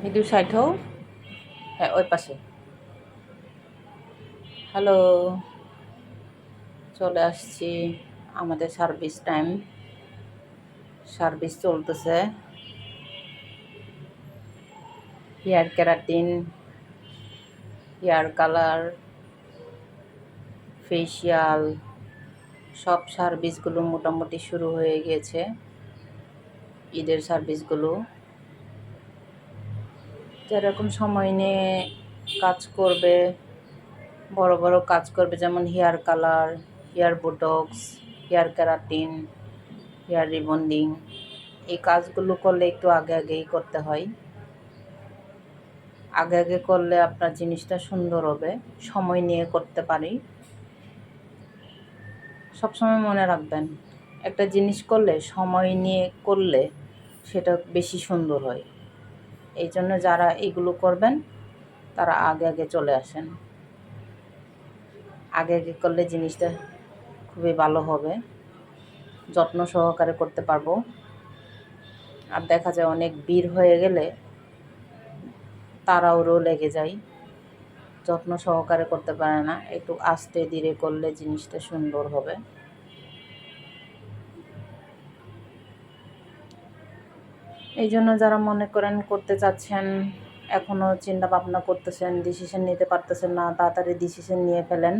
Video side হও। হ্যাঁ, ওই পাশে। হ্যালো, চলে আসছি। আমাদের সার্ভিস টাইম, সার্ভিস চলতেছে। Hair keratin, hair colour, facial সব সার্ভিসগুলো মোটামুটি শুরু হয়ে গিয়েছে। ঈদের সার্ভিসগুলো যেরকম সময় নিয়ে কাজ করবে, বড় বড় কাজ করবে, যেমন hair colour, hair botox, hair keratin, hair rebonding, এই কাজগুলো করলে একটু আগে আগেই করতে হয়। আগে আগে করলে আপনার জিনিসটা সুন্দর হবে, সময় নিয়ে করতে পারি। সবসময় মনে রাখবেন, একটা জিনিস করলে সময় নিয়ে করলে সেটা বেশি সুন্দর হয়। এই জন্য যারা এগুলো করবেন তারা আগে আগে চলে আসেন। আগে আগে করলে জিনিসটা খুবই ভালো হবে, যত্ন সহকারে করতে পারবো। আর দেখা যায় অনেক ভিড় হয়ে গেলে তাড়াহুড়ো লেগে যায়, যত্ন সহকারে করতে পারে না। একটু আস্তে ধীরে করলে জিনিসটা সুন্দর হবে। এই জন্য যারা মনে করেন করতে চাচ্ছেন, এখনও চিন্তা ভাবনা করতেছেন, ডিসিশন নিতে পারতেছেন না, তাড়াতাড়ি ডিসিশন নিয়ে ফেলেন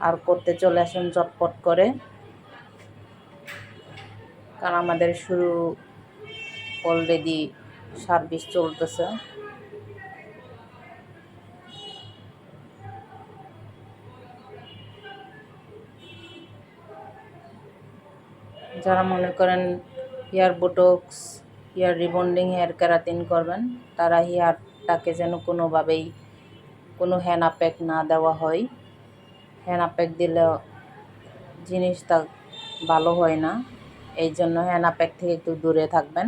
আর করতে চলে আসেন চটপট করে। কারণ আমাদের শুরু অলরেডি সার্ভিস চলতেছে। যারা মনে করেন hair botox, hair rebonding, hair keratin করবেন, তারা হেয়ারটাকে যেন কোনোভাবেই কোনো হেনা প্যাক না দেওয়া হয়। হেনা প্যাক দিলে জিনিসটা ভালো হয় না, এই জন্য হেনা প্যাক থেকে একটু দূরে থাকবেন।